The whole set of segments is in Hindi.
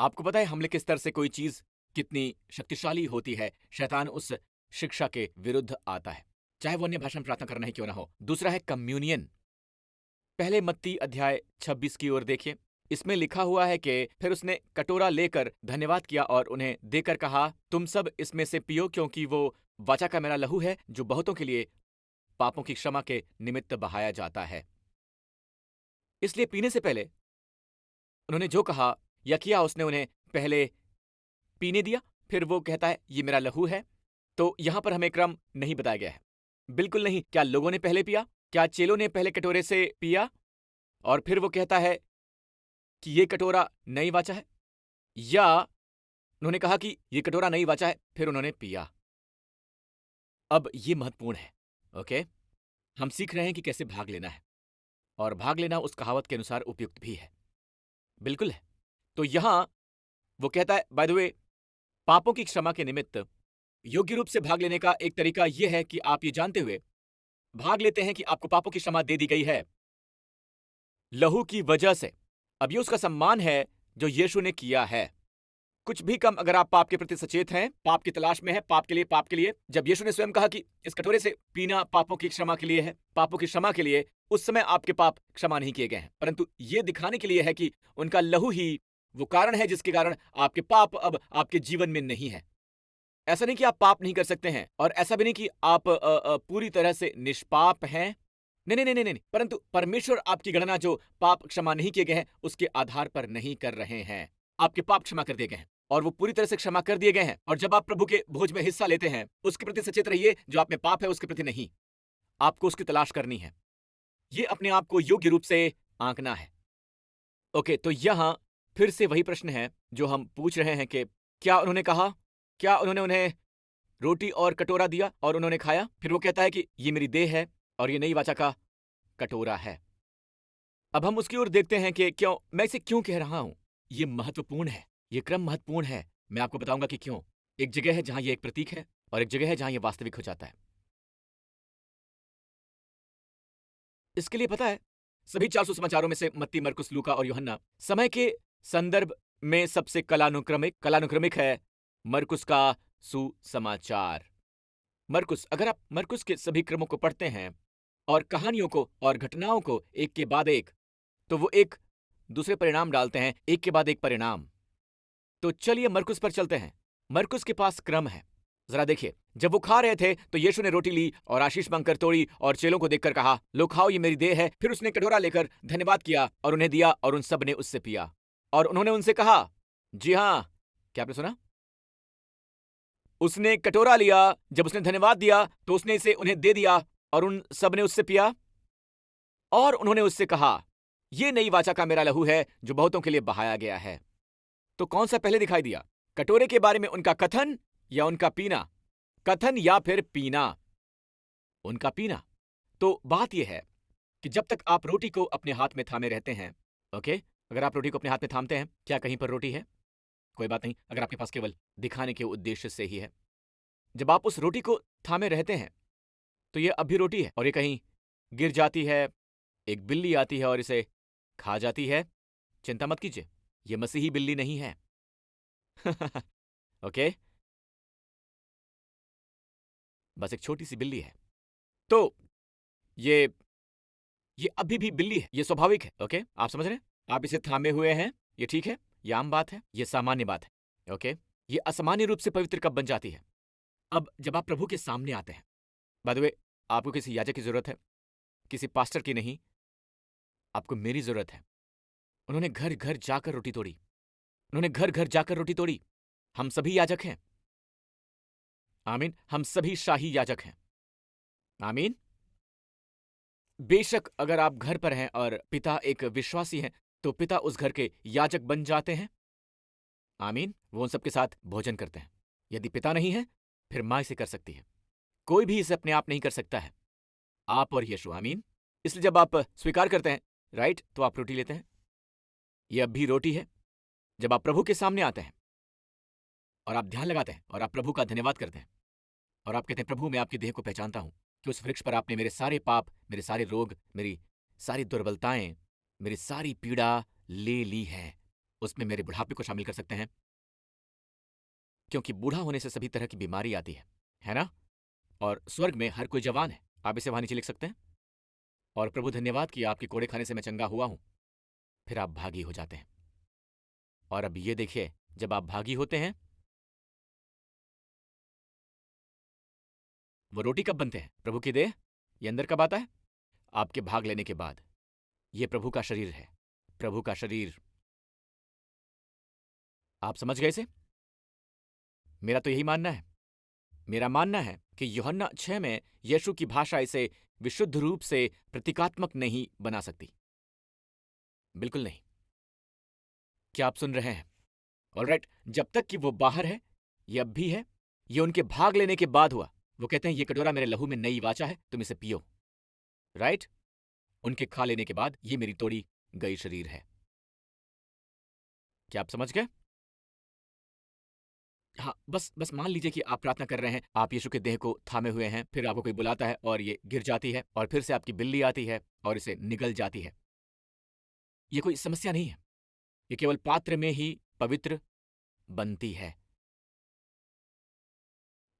आपको पता है हमले के स्तर से कोई चीज कितनी शक्तिशाली होती है। शैतान उस शिक्षा के विरुद्ध आता है, चाहे वो अन्य भाषा में प्रार्थना करना ही क्यों ना हो। दूसरा है कम्युनियन। पहले मत्ती अध्याय 26 की ओर देखिए। इसमें लिखा हुआ है कि फिर उसने कटोरा लेकर धन्यवाद किया और उन्हें देकर कहा, तुम सब इसमें से पियो, क्योंकि वो वाचा का मेरा लहू है जो बहुतों के लिए पापों की क्षमा के निमित्त बहाया जाता है। इसलिए पीने से पहले उन्होंने जो कहा या किया, उसने उन्हें पहले पीने दिया, फिर वो कहता है ये मेरा लहू है। तो यहां पर हमें क्रम नहीं बताया गया है, बिल्कुल नहीं। क्या लोगों ने पहले पिया? क्या चेलों ने पहले कटोरे से पिया और फिर वो कहता है कि ये कटोरा नई वाचा है? या उन्होंने कहा कि ये कटोरा नई वाचा है, फिर उन्होंने पिया? अब ये महत्वपूर्ण है। ओके, हम सीख रहे हैं कि कैसे भाग लेना है, और भाग लेना उस कहावत के अनुसार उपयुक्त भी है। बिल्कुल है। तो यहां वो कहता है, बाय द वे, पापों की क्षमा के निमित्त योग्य रूप से भाग लेने का एक तरीका यह है कि आप ये जानते हुए भाग लेते हैं कि आपको पापों की क्षमा दे दी गई है लहू की वजह से। अब ये उसका सम्मान है जो यीशु ने किया है। कुछ भी कम अगर आप पाप के प्रति सचेत हैं, पाप की तलाश में हैं, पाप के लिए, जब यीशु ने स्वयं कहा कि इस कटोरे से पीना पापों की क्षमा के लिए है, पापों की क्षमा के लिए, उस समय आपके पाप क्षमा नहीं किए गए हैं, परंतु ये दिखाने के लिए है कि उनका लहू ही वो कारण है जिसके कारण आपके पाप अब आपके जीवन में नहीं है। ऐसा नहीं कि आप पाप नहीं कर सकते हैं, और ऐसा भी नहीं कि आप पूरी तरह से निष्पाप हैं। नहीं नहीं नहीं नहीं नहीं, परंतु परमेश्वर आपकी गणना जो पाप क्षमा नहीं किए गए हैं उसके आधार पर नहीं कर रहे हैं। आपके पाप क्षमा कर दिए गए हैं और वो पूरी तरह से क्षमा कर दिए गए हैं। और जब आप प्रभु के भोज में हिस्सा लेते हैं, उसके प्रति सचेत रहिए। जो आप में पाप है उसके प्रति नहीं, आपको उसकी तलाश करनी है। ये अपने आप को योग्य रूप से आंकना है। ओके, तो यहां फिर से वही प्रश्न है जो हम पूछ रहे हैं कि क्या उन्होंने कहा, क्या उन्होंने उन्हें रोटी और कटोरा दिया और उन्होंने खाया? फिर वो कहता है कि ये मेरी देह है और ये नई वाचा का कटोरा है। अब हम उसकी ओर देखते हैं कि क्यों मैं इसे क्यों कह रहा हूं। ये महत्वपूर्ण है, ये क्रम महत्वपूर्ण है। मैं आपको बताऊंगा कि क्यों। एक जगह है जहां ये एक प्रतीक है और एक जगह है जहां ये वास्तविक हो जाता है। इसके लिए पता है, सभी 400 समाचारों में से मत्ती, मरकुस, लूका और यूहन्ना समय के संदर्भ में सबसे कलानुक्रमिक है मरकुस का सुसमाचार। मरकुस, अगर आप मरकुस के सभी क्रमों को पढ़ते हैं और कहानियों को और घटनाओं को एक के बाद एक, तो वो एक दूसरे परिणाम डालते हैं, एक के बाद एक परिणाम। तो चलिए मरकुस पर चलते हैं। मरकुस के पास क्रम है। जरा देखिए, जब वो खा रहे थे तो यीशु ने रोटी ली और आशीष मांगकर तोड़ी और चेलों को देखकर कहा, लो खाओ, ये मेरी देह है। फिर उसने कटोरा लेकर धन्यवाद किया और उन्हें दिया और उन सब ने उससे पिया। और उन्होंने उनसे कहा, जी हां, क्या आपने सुना? उसने कटोरा लिया, जब उसने धन्यवाद दिया तो उसने इसे उन्हें दे दिया और उन सब ने उससे पिया। और उन्होंने उससे कहा, ये नई वाचा का मेरा लहू है जो बहुतों के लिए बहाया गया है। तो कौन सा पहले दिखाई दिया? कटोरे के बारे में उनका कथन या उनका पीना? कथन या फिर पीना? उनका पीना। तो बात यह है कि जब तक आप रोटी को अपने हाथ में थामे रहते हैं, ओके, अगर आप रोटी को अपने हाथ में थामते हैं, क्या कहीं पर रोटी है? कोई बात नहीं, अगर आपके पास केवल दिखाने के उद्देश्य से ही है। जब आप उस रोटी को थामे रहते हैं तो ये अब भी रोटी है और ये कहीं गिर जाती है, एक बिल्ली आती है और इसे खा जाती है, चिंता मत कीजिए, ये मसीही बिल्ली नहीं है। ओके, बस एक छोटी सी बिल्ली है। तो ये ये अभी भी बिल्ली है, ये स्वाभाविक है। ओके, आप समझ रहे हैं? आप इसे थामे हुए हैं, ये ठीक है, ये आम बात है, ये सामान्य बात है। ओके, ये असामान्य रूप से पवित्र कब बन जाती है? अब जब आप प्रभु के सामने आते हैं। बाय द वे, आपको किसी याजक की जरूरत है, किसी पास्टर की नहीं, आपको मेरी जरूरत है। उन्होंने घर घर जाकर रोटी तोड़ी, उन्होंने घर घर जाकर रोटी तोड़ी। हम सभी याजक हैं। आमीन, हम सभी शाही याजक हैं। आमीन। बेशक अगर आप घर पर हैं और पिता एक विश्वासी हैं, तो पिता उस घर के याजक बन जाते हैं। आमीन, वो उन सबके साथ भोजन करते हैं। यदि पिता नहीं है, फिर माँ इसे कर सकती है। कोई भी इसे अपने आप नहीं कर सकता है, आप और यीशु। आमीन। इसलिए जब आप स्वीकार करते हैं, राइट, तो आप रोटी लेते हैं। यह अब भी रोटी है। जब आप प्रभु के सामने आते हैं और आप ध्यान लगाते हैं और आप प्रभु का धन्यवाद करते हैं और आप कहते हैं, प्रभु मैं आपकी देह को पहचानता हूं कि उस वृक्ष पर आपने मेरे सारे पाप, मेरे सारे रोग, मेरी सारी दुर्बलताएं, मेरी सारी पीड़ा ले ली है। उसमें मेरे बुढ़ापे को शामिल कर सकते हैं, क्योंकि बूढ़ा होने से सभी तरह की बीमारी आती है ना? और स्वर्ग में हर कोई जवान है। आप इसे वहां नीचे लिख सकते हैं। और प्रभु धन्यवाद कि आपके कोड़े खाने से मैं चंगा हुआ हूं। फिर आप भागी हो जाते हैं। और अब ये देखिए, जब आप भागी होते हैं, वो रोटी कब बनते हैं? प्रभु की देह ये अंदर कब आता है? आपके भाग लेने के बाद। ये प्रभु का शरीर है। प्रभु का शरीर। आप समझ गए इसे? मेरा तो यही मानना है। मेरा मानना है कि यूहन्ना 6 में यीशु की भाषा इसे विशुद्ध रूप से प्रतीकात्मक नहीं बना सकती। बिल्कुल नहीं। क्या आप सुन रहे हैं? ऑलराइट, जब तक कि वो बाहर है, ये अब भी है, ये उनके भाग लेने के बाद हुआ। वो कहते हैं ये कटोरा मेरे लहू में नई वाचा है, तुम इसे पियो। राइट? उनके खा लेने के बाद ये मेरी तोड़ी गई शरीर है। क्या आप समझ गए? हाँ, बस मान लीजिए कि आप प्रार्थना कर रहे हैं, आप यीशु के देह को थामे हुए हैं, फिर आपको कोई बुलाता है और ये गिर जाती है और फिर से आपकी बिल्ली आती है और इसे निगल जाती है। ये कोई समस्या नहीं है। ये केवल पात्र में ही पवित्र बनती है।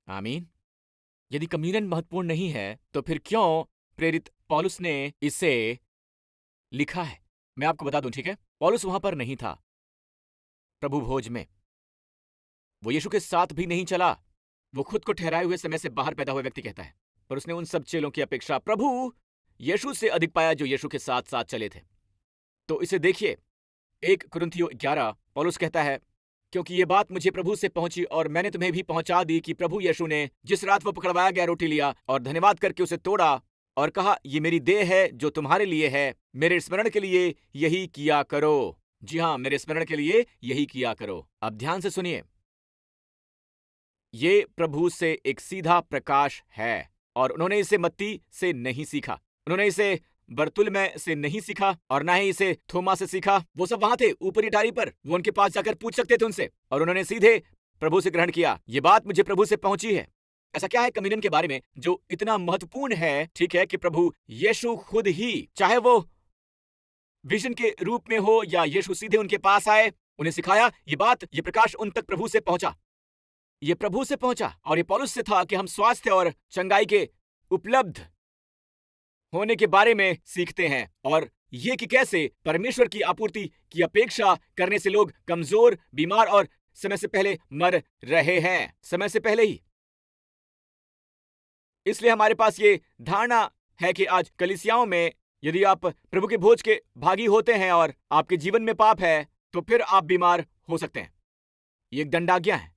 आमीन। यदि कम्युनियन महत्वपूर्ण नहीं है, तो फिर क्यों प्रेरित पौलुस ने इसे लिखा है? मैं आपको बता दूं, ठीक है? पौलुस वहां पर नहीं था प्रभु भोज में। वो यीशु के साथ भी नहीं चला। वो खुद को ठहराए हुए समय से बाहर पैदा हुआ व्यक्ति कहता है, पर उसने उन सब चेलों की अपेक्षा प्रभु यीशु से अधिक पाया जो यीशु के साथ साथ चले थे। तो इसे देखिए, 1 कुरिन्थियों 11 पौलुस कहता है, क्योंकि ये बात मुझे प्रभु से पहुंची और मैंने तुम्हें भी पहुंचा दी कि प्रभु यीशु ने जिस रात वो पकड़वाया गया रोटी लिया और धन्यवाद करके उसे तोड़ा और कहा, ये मेरी देह है जो तुम्हारे लिए है, मेरे स्मरण के लिए यही किया करो। जी हाँ, मेरे स्मरण के लिए यही किया करो। अब ध्यान से सुनिए, ये प्रभु से एक सीधा प्रकाश है और उन्होंने इसे मत्ती से नहीं सीखा, उन्होंने इसे बरतुल्मै से नहीं सीखा और ना ही इसे थोमा से सीखा। वो सब वहां थे ऊपरी टारी पर, वो उनके पास जाकर पूछ सकते थे उनसे, और उन्होंने सीधे प्रभु से ग्रहण किया। ये बात मुझे प्रभु से पहुंची है। ऐसा क्या है कम्युनियन के बारे में जो इतना महत्वपूर्ण है, ठीक है, कि प्रभु यीशु खुद ही, चाहे वो विजन के रूप में हो या यीशु सीधे उनके पास आए, उन्हें सिखाया। ये बात, ये प्रकाश उन तक प्रभु से पहुंचा, ये प्रभु से पहुंचा और ये पौलुस से था कि हम स्वास्थ्य और चंगाई के उपलब्ध होने के बारे में सीखते हैं, और ये कि कैसे परमेश्वर की आपूर्ति की अपेक्षा करने से लोग कमजोर, बीमार और समय से पहले मर रहे हैं, समय से पहले ही। इसलिए हमारे पास ये धारणा है कि आज कलीसियाओं में यदि आप प्रभु के भोज के भागी होते हैं और आपके जीवन में पाप है, तो फिर आप बीमार हो सकते हैं। ये एक दंडाज्ञा है,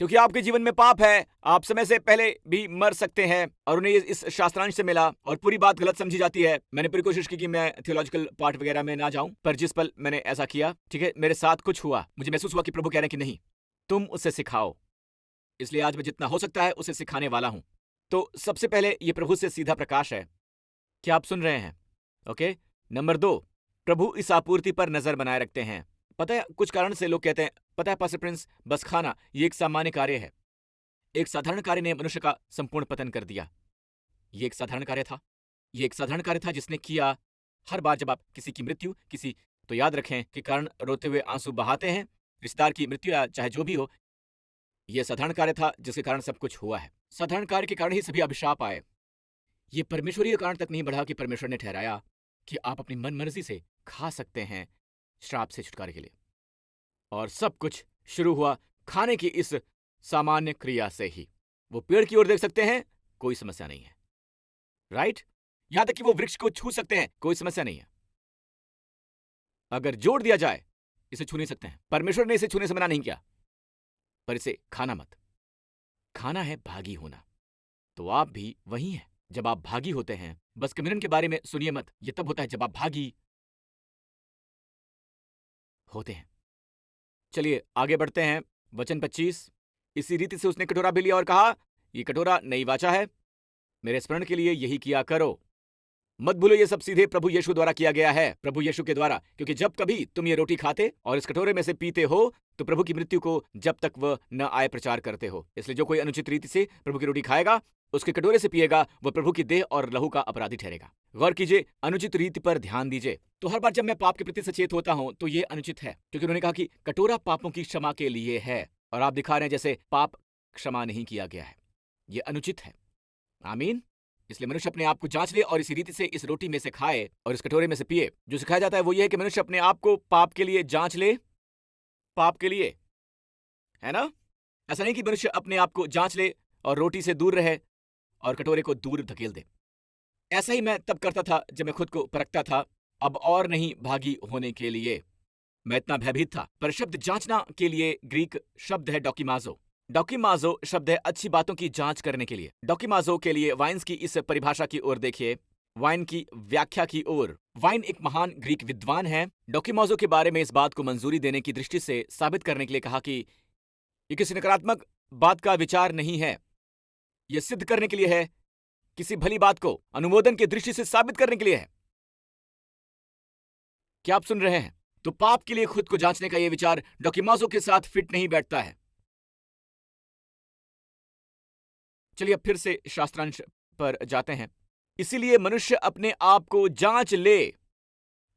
क्योंकि आपके जीवन में पाप है, आप समय से पहले भी मर सकते हैं। और उन्हें इस शास्त्रांश से मिला और पूरी बात गलत समझी जाती है। मैंने पूरी कोशिश की कि मैं थियोलॉजिकल पार्ट वगैरह में ना जाऊं, पर जिस पल मैंने ऐसा किया, ठीक है, मेरे साथ कुछ हुआ, मुझे महसूस हुआ कि प्रभु कह रहे हैं कि नहीं, तुम उसे सिखाओ। इसलिए आज मैं जितना हो सकता है उसे सिखाने वाला हूं। तो सबसे पहले ये प्रभु से सीधा प्रकाश है। क्या आप सुन रहे हैं? ओके। नंबर 2, प्रभु इस आपूर्ति पर नजर बनाए रखते हैं। पता है, कुछ कारण से लोग कहते हैं, पता है पास्टर प्रिंस, बस खाना ये एक सामान्य कार्य है। एक साधारण कार्य ने मनुष्य का संपूर्ण पतन कर दिया। ये एक साधारण कार्य था। ये एक साधारण कार्य था जिसने किया। हर बार जब आप किसी की मृत्यु, किसी, तो याद रखें कि कारण रोते हुए आंसू बहाते हैं, रिश्तेदार की मृत्यु या चाहे जो भी हो, यह साधारण कार्य था जिसके कारण सब कुछ हुआ है। साधारण कार्य के कारण ही सभी अभिशाप आए। ये परमेश्वरीय कारण तक नहीं बढ़ा कि परमेश्वर ने ठहराया कि आप अपनी मन मर्जी से खा सकते हैं श्राप से छुटकारे के लिए। और सब कुछ शुरू हुआ खाने की इस सामान्य क्रिया से ही। वो पेड़ की ओर देख सकते हैं, कोई समस्या नहीं है, राइट? यहां तक कि वो वृक्ष को छू सकते हैं, कोई समस्या नहीं है। अगर जोड़ दिया जाए, इसे छू नहीं सकते हैं। परमेश्वर ने इसे छूने से मना नहीं किया, पर इसे खाना मत। खाना है भागी होना। तो आप भी वही हैं जब आप भागी होते हैं। बस कम्युनियन के बारे में सुनिए मत, यह तब होता है जब आप भागी होते हैं। चलिए आगे बढ़ते हैं। वचन 25, इसी रीति से उसने कटोरा भी लिया और कहा, यह कटोरा नई वाचा है, मेरे स्मरण के लिए यही किया करो। मत भूलो ये सब सीधे प्रभु यीशु द्वारा किया गया है, प्रभु यीशु के द्वारा, क्योंकि जब कभी तुम ये रोटी खाते और इस कटोरे में से पीते हो तो प्रभु की मृत्यु को जब तक वह न आए प्रचार करते हो। इसलिए जो कोई अनुचित रीति से प्रभु की रोटी खाएगा उसके कटोरे से पिएगा वो प्रभु की देह और लहू का अपराधी ठहरेगा। गौर कीजिए, अनुचित रीति पर ध्यान दीजिए। तो हर बार जब मैं पाप के प्रति सचेत होता हूं तो ये अनुचित है, क्योंकि उन्होंने कहा कि कटोरा पापों की क्षमा के लिए है, और आप दिखा रहे हैं जैसे पाप क्षमा नहीं किया गया है। ये अनुचित है। आमीन। इसलिए मनुष्य अपने आप को जांच ले और इसी रीति से इस रोटी में से खाए और इस कटोरे में से पिए। जो सिखाया जाता है वो ये है कि मनुष्य अपने आप को पाप के लिए जांच ले, पाप के लिए, है ना? ऐसा नहीं कि मनुष्य अपने आप को जांच ले और रोटी से दूर रहे और कटोरे को दूर धकेल दे। ऐसा ही मैं तब करता था जब मैं खुद को परखता था, अब और नहीं भागी होने के लिए। मैं इतना भयभीत था। पर शब्द जांचना के लिए ग्रीक शब्द है डॉकिमाजो। डॉकिमाजो शब्द है अच्छी बातों की जांच करने के लिए। डॉकिमाजो के लिए वाइन्स की इस परिभाषा की ओर देखिए, वाइन की व्याख्या की ओर। वाइन एक महान ग्रीक विद्वान है। डॉकिमाजो के बारे में इस बात को मंजूरी देने की दृष्टि से साबित करने के लिए कहा कि ये किसी नकारात्मक बात का विचार नहीं है, यह सिद्ध करने के लिए है, किसी भली बात को अनुमोदन की दृष्टि से साबित करने के लिए है। क्या आप सुन रहे हैं? तो पाप के लिए खुद को जांचने का यह विचार डॉकिमाजो के साथ फिट नहीं बैठता है। चलिए अब फिर से शास्त्रांश पर जाते हैं। इसीलिए मनुष्य अपने आप को जांच ले।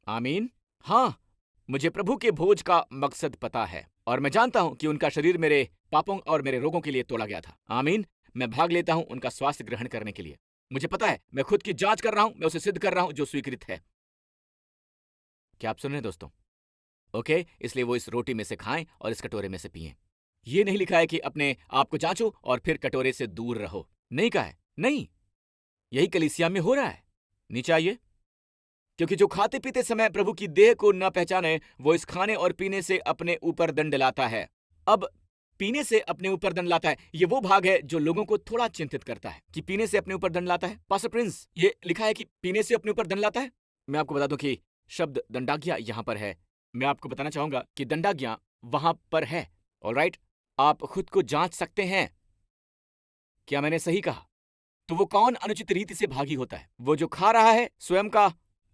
आमीन। हां, मुझे प्रभु के भोज का मकसद पता है और मैं जानता हूं कि उनका शरीर मेरे पापों और मेरे रोगों के लिए तोड़ा गया था। आमीन। मैं भाग लेता हूं उनका स्वास्थ्य ग्रहण करने के लिए। मुझे पता है, मैं खुद की जांच कर रहा हूं, मैं उसे सिद्ध कर रहा हूं जो स्वीकृत है। क्या आप सुन रहे हैं दोस्तों? ओके, इसलिए वो इस रोटी में से खाएं और इस कटोरे में से पिएं। ये नहीं लिखा है कि अपने आप को जांचो और फिर कटोरे से दूर रहो। नहीं कहा है। नहीं, यही कलीसिया में हो रहा है। नीचे आइए। क्योंकि जो खाते पीते समय प्रभु की देह को न पहचाने, वो इस खाने और पीने से अपने ऊपर दंड लाता है। अब पीने से अपने ऊपर दंड लाता है, ये वो भाग है जो लोगों को थोड़ा चिंतित करता है कि पीने से अपने ऊपर दंड लाता है। पास्टर प्रिंस, ये लिखा है कि पीने से अपने ऊपर दंड लाता है। मैं आपको बता दूं कि शब्द दंडाज्ञा यहां पर है। मैं आपको बताना चाहूंगा कि दंडाज्ञा वहां पर है। ऑलराइट, आप खुद को जांच सकते हैं। क्या मैंने सही कहा? तो वो कौन अनुचित रीति से भागी होता है? वो जो खा रहा है, स्वयं का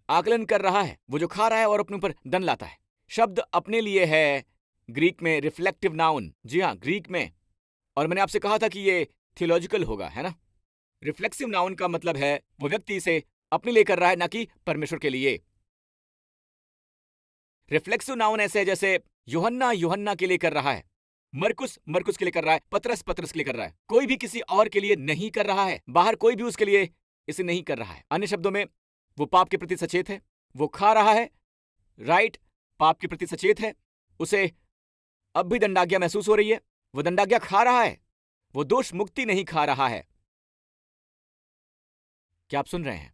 आकलन कर रहा है, वो जो खा रहा है और अपने ऊपर दंड लाता है। शब्द अपने लिए है ग्रीक में रिफ्लेक्टिव नाउन। जी हाँ, ग्रीक में। और मैंने आपसे कहा था कि ये थियोलॉजिकल होगा, है ना? रिफ्लेक्सिव नाउन का मतलब है वो व्यक्ति इसे अपने लिए कर रहा है, ना कि परमेश्वर के लिए। रिफ्लेक्सिव नाउन ऐसे है जैसे यूहन्ना यूहन्ना के लिए कर रहा है, मरकुस मरकुस के लिए कर रहा है, पतरस पतरस के लिए कर रहा है। कोई भी किसी और के लिए नहीं कर रहा है। बाहर कोई भी उसके लिए इसे नहीं कर रहा है। अन्य शब्दों में, वो पाप के प्रति सचेत है, वो खा रहा है, राइट, पाप के प्रति सचेत है, उसे अब भी दंडाज्ञा महसूस हो रही है, वो दंडाज्ञा खा रहा है, वो दोष मुक्ति नहीं खा रहा है। क्या आप सुन रहे हैं?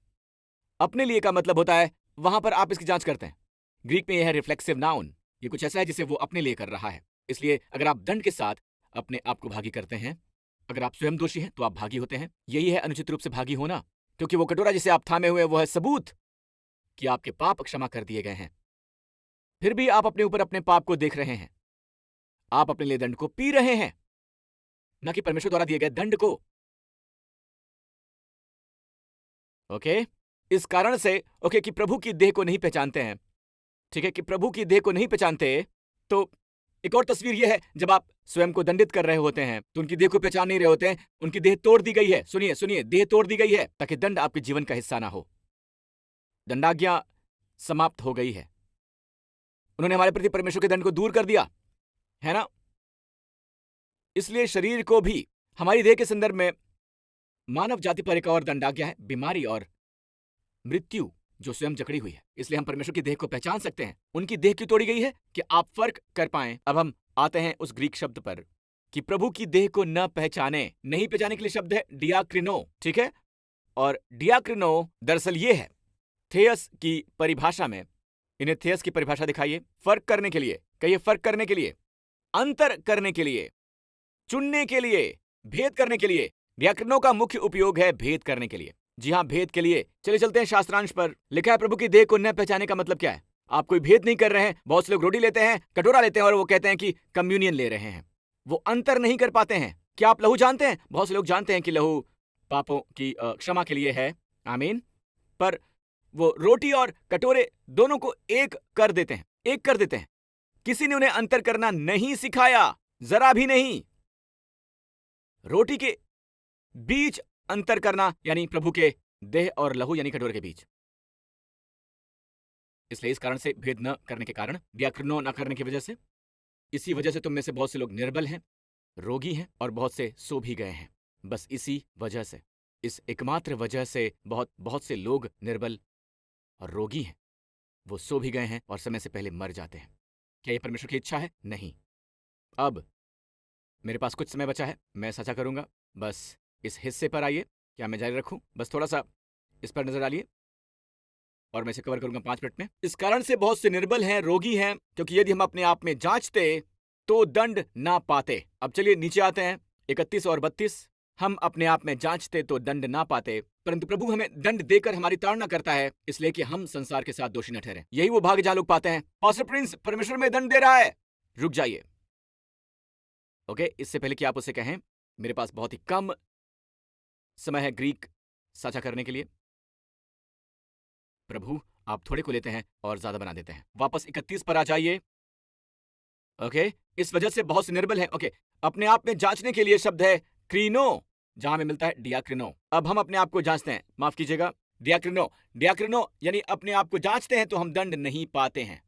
अपने लिए का मतलब होता है वहां पर आप इसकी जांच करते हैं। ग्रीक में यह है रिफ्लेक्सिव नाउन। ये कुछ ऐसा है जिसे वो अपने लिए कर रहा है। इसलिए अगर आप दंड के साथ अपने आप को भागी करते हैं, अगर आप स्वयं दोषी हैं तो आप भागी होते हैं। यही है अनुचित रूप से भागी होना, क्योंकि वो कटोरा जिसे आप थामे हुए वो है सबूत कि आपके पाप क्षमा कर दिए गए हैं। फिर भी आप अपने ऊपर अपने पाप को देख रहे हैं। आप अपने लिए दंड को पी रहे हैं, न कि परमेश्वर द्वारा दिए गए दंड को। ओके, इस कारण से ओके कि प्रभु की देह को नहीं पहचानते हैं। ठीक है, कि प्रभु की देह को नहीं पहचानते। तो एक और तस्वीर यह है, जब आप स्वयं को दंडित कर रहे होते हैं तो उनकी देह को पहचान नहीं रहे होते हैं। उनकी देह तोड़ दी गई है। सुनिए सुनिए, देह तोड़ दी गई है ताकि दंड आपके जीवन का हिस्सा ना हो। दंडाज्ञा समाप्त हो गई है। उन्होंने हमारे प्रति परमेश्वर के दंड को दूर कर दिया, है ना? इसलिए शरीर को भी हमारी देह के संदर्भ में मानव जाति पर एक और दंडाज्ञा है, बीमारी और मृत्यु जो स्वयं जकड़ी हुई है। इसलिए हम परमेश्वर की देह को पहचान सकते हैं। उनकी देह क्यों तोड़ी गई है? कि आप फर्क कर पाएं। अब हम आते हैं उस ग्रीक शब्द पर कि प्रभु की देह को न पहचाने। नहीं पहचाने के लिए शब्द है डियाक्रिनो। ठीक है, और डियाक्रिनो दरअसल ये है थेयस की परिभाषा में। इन्हें थेयस की परिभाषा दिखाइए। फर्क करने के लिए, कहिए फर्क करने के लिए, अंतर करने के लिए, चुनने के लिए, भेद करने के लिए। डियाक्रिनो का मुख्य उपयोग है भेद करने के लिए। जी हां, भेद के लिए। चलिए चलते हैं शास्त्रांश पर। लिखा है प्रभु की देह को न पहचाने का मतलब क्या है? आप कोई भेद नहीं कर रहे हैं। बहुत से लोग रोटी लेते हैं, कटोरा लेते हैं और वो कहते हैं कि कम्युनियन ले रहे हैं। वो अंतर नहीं कर पाते हैं। क्या आप लहू जानते हैं? बहुत से लोग जानते हैं कि लहू पापों की क्षमा के लिए है। आमीन। पर वो रोटी और कटोरे दोनों को एक कर देते हैं, एक कर देते हैं। किसी ने उन्हें अंतर करना नहीं सिखाया, जरा भी नहीं। रोटी के बीच अंतर करना यानी प्रभु के देह और लहू यानी कटोरे के बीच। इसलिए इस कारण से भेद न करने के कारण, दियाक्रिनो न करने की वजह से, इसी वजह से तुम में से बहुत से लोग निर्बल हैं, रोगी हैं और बहुत से सो भी गए हैं। बस इसी वजह से, इस एकमात्र वजह से बहुत से लोग निर्बल और रोगी हैं, वो सो भी गए हैं और समय से पहले मर जाते हैं। क्या यह परमेश्वर की इच्छा है? नहीं। अब मेरे पास कुछ समय बचा है, मैं साझा करूंगा। बस इस हिस्से पर आइए। क्या मैं जारी रखूं? बस थोड़ा सा इस पर नजर डालिए और मैं इसे कवर करूंगा 5 मिनट में। इस कारण से बहुत से निर्बल हैं, रोगी हैं, क्योंकि यदि हम अपने आप में जांचते तो दंड ना पाते। अब चलिए नीचे आते हैं 31 और 32। हम अपने आप में जांचते तो दंड ना पाते, परंतु प्रभु हमें दंड देकर हमारी ताड़ना करता है, इसलिए कि हम संसार के साथ दोषी न ठहरे। यही वो भाग जहां लोग पाते हैं, पास्टर प्रिंस परमेश्वर में दंड दे रहा है। रुक जाइए। ओके, इससे पहले कि आप उसे कहें, मेरे पास बहुत ही कम समय है ग्रीक साझा करने के लिए। प्रभु आप थोड़े को लेते हैं और ज्यादा बना देते हैं। वापस 31 पर आ जाइए। ओके, इस वजह से बहुत से निर्बल हैं। ओके, अपने आप में जांचने के लिए शब्द है क्रीनो, जहां में मिलता है डियाक्रिनो। अब हम अपने आप को जांचते हैं, माफ कीजिएगा, डियाक्रिनो यानी अपने आप को जांचते हैं तो हम दंड नहीं पाते हैं।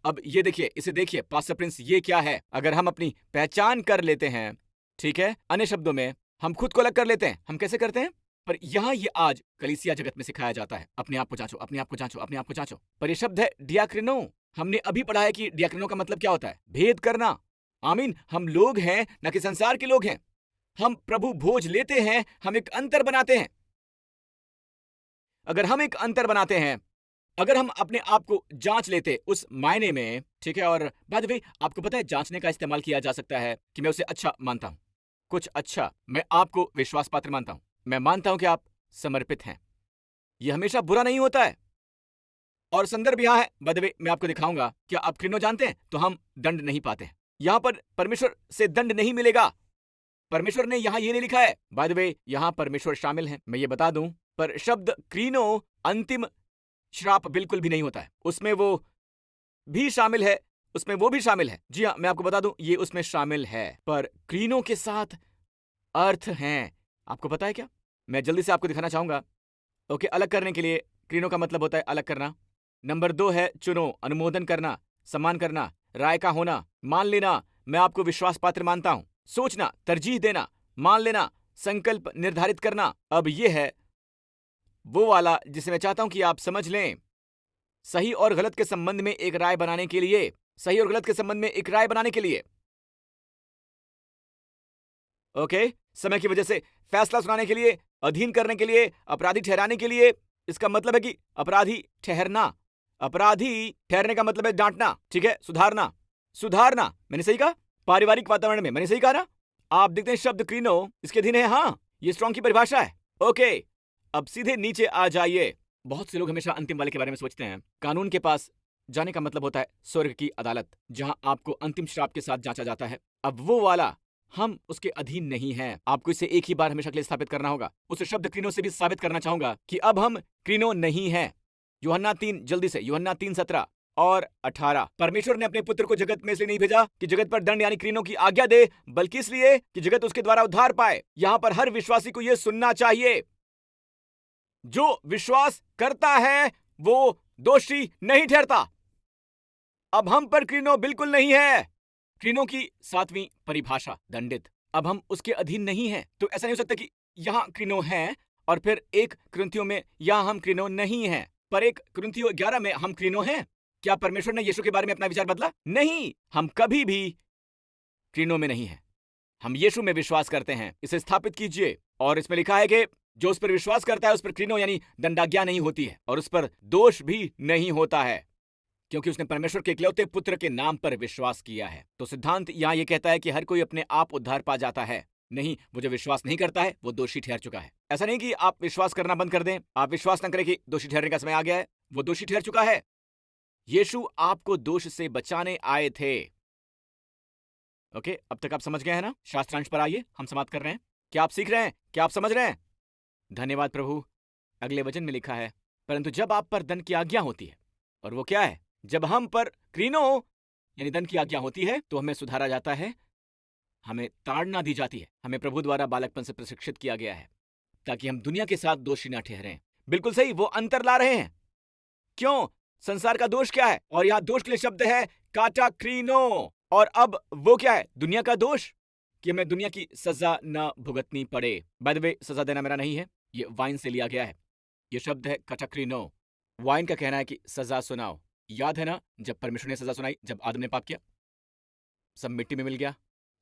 अब ये देखिए, इसे देखिए पास्टर प्रिंस, ये क्या है? अगर हम अपनी पहचान कर लेते हैं, ठीक है, अन्य शब्दों में हम खुद को अलग कर लेते हैं। हम कैसे करते हैं? पर यहां ये आज कलीसिया जगत में सिखाया जाता है, अपने आप को जांचो, अपने आप को जांचो, अपने आप को जांचो। पर ये शब्द है डियाक्रिनो। हमने अभी पढ़ा है कि डियाक्रिनो का मतलब क्या होता है? भेद करना। आमीन। हम लोग हैं, न कि संसार के लोग हैं। हम प्रभु भोज लेते हैं, हम एक अंतर बनाते हैं। अगर हम एक अंतर बनाते हैं, अगर हम अपने आप को जांच लेते उस मायने में, ठीक है, और बाय द वे आपको पता है जांचने का इस्तेमाल किया जा सकता है कि मैं उसे अच्छा मानता हूं, कुछ अच्छा, मैं आपको विश्वास पात्र मानता हूं, मैं मानता हूं कि आप समर्पित हैं। यह हमेशा बुरा नहीं होता है। और संदर्भ यहां है, बाय द वे मैं आपको दिखाऊंगा। क्या आप क्रीनो जानते हैं? तो हम दंड नहीं पाते हैं। यहां पर परमेश्वर से दंड नहीं मिलेगा। परमेश्वर ने यहां ये नहीं लिखा है। बाय द वे यहां परमेश्वर शामिल है, मैं ये बता दूं, पर शब्द क्रीनो अंतिम श्राप बिल्कुल भी नहीं होता है। उसमें वो भी शामिल है, उसमें वो भी शामिल है। जी हाँ, मैं आपको बता दूं, ये उसमें शामिल है, पर क्रीनो के साथ अर्थ हैं। आपको पता है क्या? मैं जल्दी से आपको दिखाना चाहूंगा। ओके, अलग करने के लिए क्रीनो का मतलब होता है अलग करना। नंबर 2 है चुनो, अनुमोदन करना, सम्मान करना, राय का होना, मान लेना, मैं आपको विश्वास पात्र मानता हूं, सोचना, तरजीह देना, मान लेना, संकल्प निर्धारित करना। अब यह है वो वाला जिसे मैं चाहता हूं कि आप समझ लें। सही और गलत के संबंध में एक राय बनाने के लिए, सही और गलत के संबंध में एक राय बनाने के लिए, ओके, समय की वजह से फैसला सुनाने के लिए, अधीन करने के लिए, अपराधी ठहराने के लिए। इसका मतलब है कि अपराधी ठहरना, अपराधी ठहरने का मतलब है डांटना, ठीक है, सुधारना, सुधारना, मैंने सही कहा? पारिवारिक वातावरण में, मैंने सही कहा ना? आप देखते हैं शब्द क्रीनो इसके अधीन है। हाँ, ये स्ट्रॉन्ग की परिभाषा है। ओके, अब सीधे नीचे आ जाइए। बहुत से लोग हमेशा अंतिम वाले के बारे में सोचते हैं। कानून के पास जाने का मतलब होता है स्वर्ग की अदालत, जहां आपको अंतिम श्राप के साथ जांचा जाता है। अब वो वाला, हम उसके अधीन नहीं हैं। आपको इसे एक ही बार हमेशा के लिए स्थापित करना होगा। उस शब्द क्रीनो से भी साबित करना चाहूंगा कि अब हम क्रीनो नहीं हैं। यूहन्ना 3, जल्दी से, यूहन्ना 3:17 और 18। परमेश्वर ने अपने पुत्र को जगत में इसलिए नहीं भेजा कि जगत पर दंड यानी क्रीनो की आज्ञा दे, बल्कि इसलिए कि जगत उसके द्वारा उद्धार पाए। यहां पर हर विश्वासी को यह सुनना चाहिए, जो विश्वास करता है वो दोषी नहीं ठहरता। अब हम पर क्रीनो बिल्कुल नहीं है। क्रीनो की 7वीं परिभाषा, दंडित। अब हम उसके अधीन नहीं हैं, तो ऐसा नहीं हो सकता कि यहां क्रीनो है और फिर 1 कुरिन्थियों में यहां हम क्रीनो नहीं हैं, पर 1 कुरिन्थियों 11 में हम क्रीनो हैं। क्या परमेश्वर ने यीशु के बारे में अपना विचार बदला? नहीं, हम कभी भी क्रीनो में नहीं हैं। हम यीशु में विश्वास करते हैं। इसे स्थापित कीजिए। और इसमें लिखा है कि जो उस पर विश्वास करता है उस पर क्रीनो यानी दंडाज्ञा नहीं होती है और उस पर दोष भी नहीं होता है, क्योंकि उसने परमेश्वर के इकलौते पुत्र के नाम पर विश्वास किया है। तो सिद्धांत यहां यह कहता है कि हर कोई अपने आप उद्धार पा जाता है। नहीं, वो जो विश्वास नहीं करता है वो दोषी ठहर चुका है। ऐसा नहीं कि आप विश्वास करना बंद कर दें, आप विश्वास न करें कि दोषी ठहरने का समय आ गया है, वो दोषी ठहर चुका है। यीशु आपको दोष से बचाने आए थे। ओके, अब तक आप समझ गए हैं ना? शास्त्रांश पर आइए, हम समाप्त कर रहे हैं। क्या आप सीख रहे हैं? क्या आप समझ रहे हैं? धन्यवाद प्रभु। अगले वचन में लिखा है, परंतु जब आप पर दंड की आज्ञा होती है, और वो क्या है? जब हम पर क्रीनो यानी दंड की आज्ञा होती है तो हमें सुधारा जाता है, हमें ताड़ना दी जाती है, हमें प्रभु द्वारा बालकपन से प्रशिक्षित किया गया है। ताकि हम दुनिया के साथ दोषी ना ठहरें। बिल्कुल सही, वो अंतर ला रहे हैं। क्यों? संसार का दोष क्या है? और यहां दोष के लिए शब्द है काटाक्रीनो। और अब वो क्या है? दुनिया का दोष, कि हमें दुनिया की सजा न भुगतनी पड़े। बाय द वे, सजा देना मेरा नहीं है, ये वाइन से लिया गया है। ये शब्द है काटाक्रीनो। वाइन का कहना है कि सजा सुनाओ। याद है ना, जब परमेश्वर ने सजा सुनाई, जब आदम ने पाप किया, सब मिट्टी में मिल गया।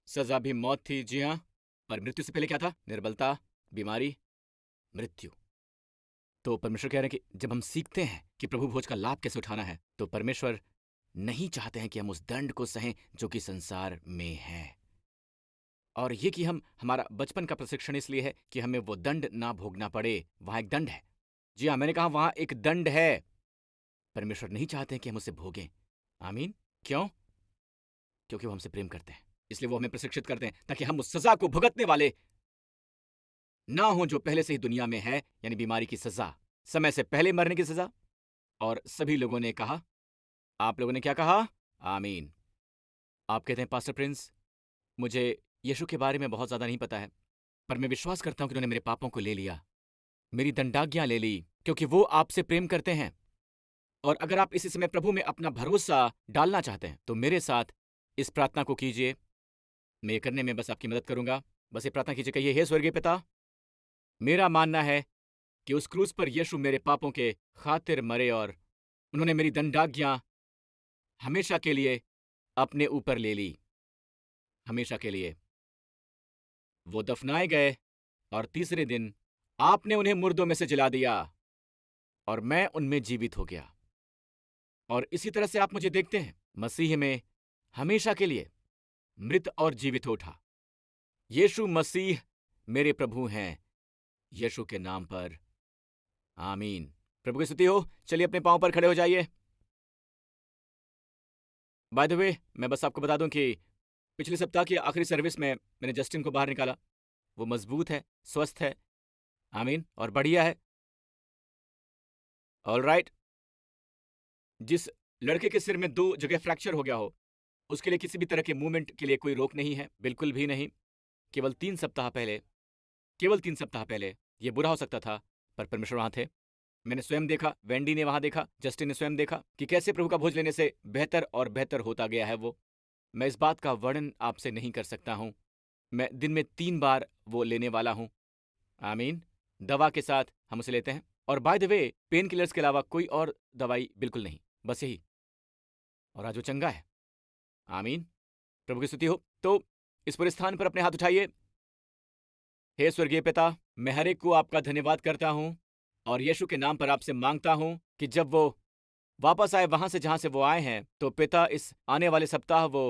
सजा भी मौत थी, जी हां, पर मृत्यु से पहले क्या था? निर्बलता, बीमारी, मृत्यु। तो परमेश्वर कह रहे हैं कि जब हम सीखते हैं कि प्रभु भोज का लाभ कैसे उठाना है, तो परमेश्वर नहीं चाहते हैं कि हम उस दंड को सहें जो कि संसार में है। और ये कि हम हमारा बचपन का प्रशिक्षण इसलिए है कि हमें वो दंड ना भोगना पड़े। वहां एक दंड है। जी हाँ, मैंने कहा वहां एक दंड है। परमेश्वर नहीं चाहते हैं कि हम उसे भोगें। आमीन। क्यों? क्योंकि वो हमसे प्रेम करते हैं, इसलिए वो हमें प्रशिक्षित करते हैं ताकि हम उस सजा को भुगतने वाले ना हो जो पहले से ही दुनिया में है, यानी बीमारी की सजा, समय से पहले मरने की सजा। और सभी लोगों ने कहा, आप लोगों ने क्या कहा? आमीन। आप कहते हैं पास्टर प्रिंस, मुझे यीशु के बारे में बहुत ज्यादा नहीं पता है, पर मैं विश्वास करता हूं कि उन्होंने मेरे पापों को ले लिया, मेरी दंडाज्ञा ले ली, क्योंकि वो आपसे प्रेम करते हैं। और अगर आप इसी समय प्रभु में अपना भरोसा डालना चाहते हैं, तो मेरे साथ इस प्रार्थना को कीजिए। मैं ये करने में बस आपकी मदद करूंगा। बस ये प्रार्थना कीजिए, कहिए, हे स्वर्गीय पिता, मेरा मानना है कि उस क्रूस पर यीशु मेरे पापों के खातिर मरे और उन्होंने मेरी दंडाज्ञा हमेशा के लिए अपने ऊपर ले ली। हमेशा के लिए वो दफनाए गए और तीसरे दिन आपने उन्हें मुर्दों में से जिला दिया और मैं उनमें जीवित हो गया। और इसी तरह से आप मुझे देखते हैं मसीह में हमेशा के लिए मृत और जीवित हो उठा। यीशु मसीह मेरे प्रभु हैं। यीशु के नाम पर आमीन। प्रभु की स्तुति हो। चलिए अपने पांव पर खड़े हो जाइए। बाय द वे, मैं बस आपको बता दूं कि पिछले सप्ताह की आखिरी सर्विस में मैंने जस्टिन को बाहर निकाला। वो मजबूत है, स्वस्थ है, आमीन, और बढ़िया है। All right. जिस लड़के के सिर में 2 जगह फ्रैक्चर हो गया हो, उसके लिए किसी भी तरह के मूवमेंट के लिए कोई रोक नहीं है, बिल्कुल भी नहीं। केवल 3 सप्ताह पहले ये बुरा हो सकता था, पर परमेश्वर वहां थे। मैंने स्वयं देखा, वेंडी ने वहां देखा, जस्टिन ने स्वयं देखा कि कैसे प्रभु का भोज लेने से बेहतर और बेहतर होता गया है वो। मैं इस बात का वर्णन आपसे नहीं कर सकता हूं। मैं दिन में 3 बार वो लेने वाला हूं। आमीन। दवा के साथ हम उसे लेते हैं। और by the way, pain killers के अलावा कोई और दवाई बिल्कुल नहीं, बस यही। और आज वो चंगा है। आमीन। प्रभु की स्तुति हो। तो इस पूरे स्थान पर अपने हाथ उठाइए। हे स्वर्गीय पिता, मैं हर एक को आपका धन्यवाद करता हूं और यीशु के नाम पर आपसे मांगता हूं कि जब वो वापस आए वहां से जहां से वो आए हैं, तो पिता इस आने वाले सप्ताह वो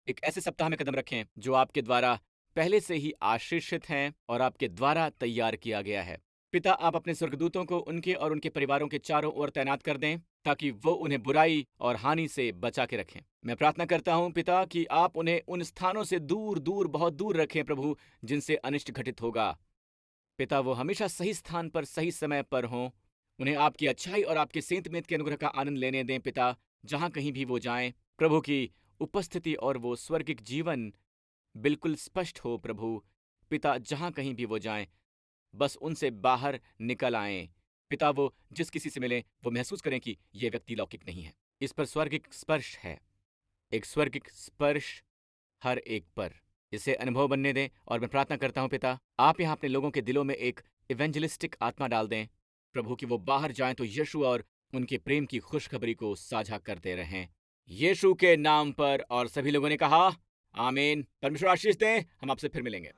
एक ऐसे सप्ताह में कदम रखें जो आपके द्वारा पहले से ही आशीषित हैं और आपके द्वारा तैयार किया गया है। पिता, आप अपने स्वर्गदूतों को उनके और उनके परिवारों के चारों ओर तैनात कर दें ताकि वो उन्हें बुराई और हानि से बचा के रखें। मैं प्रार्थना करता हूं पिता कि आप उन्हें उन स्थानों से दूर दूर, बहुत दूर रखें प्रभु, जिनसे अनिष्ट घटित होगा। पिता, वो हमेशा सही स्थान पर सही समय पर हों। उन्हें आपकी अच्छाई और आपके सेंतमेंत के अनुग्रह का आनंद लेने दें पिता, जहां कहीं भी वो जाएं। प्रभु की उपस्थिति और वो स्वर्गिक जीवन बिल्कुल स्पष्ट हो प्रभु। पिता, जहां कहीं भी वो जाएं, बस उनसे बाहर निकल आएं। पिता, वो जिस किसी से मिलें, वो महसूस करें कि ये व्यक्ति लौकिक नहीं है। इस पर स्वर्गिक स्पर्श है, एक स्वर्गिक स्पर्श हर एक पर। इसे अनुभव बनने दें। और मैं प्रार्थना करता हूं पिता, आप यहाँ अपने लोगों के दिलों में एक इवेंजलिस्टिक आत्मा डाल दें प्रभु, कि वो बाहर जाएं तो यीशु और उनके प्रेम की खुशखबरी को साझा करते रहें, यीशु के नाम पर। और सभी लोगों ने कहा आमीन। परमेश्वर आशीष दें। हम आपसे फिर मिलेंगे।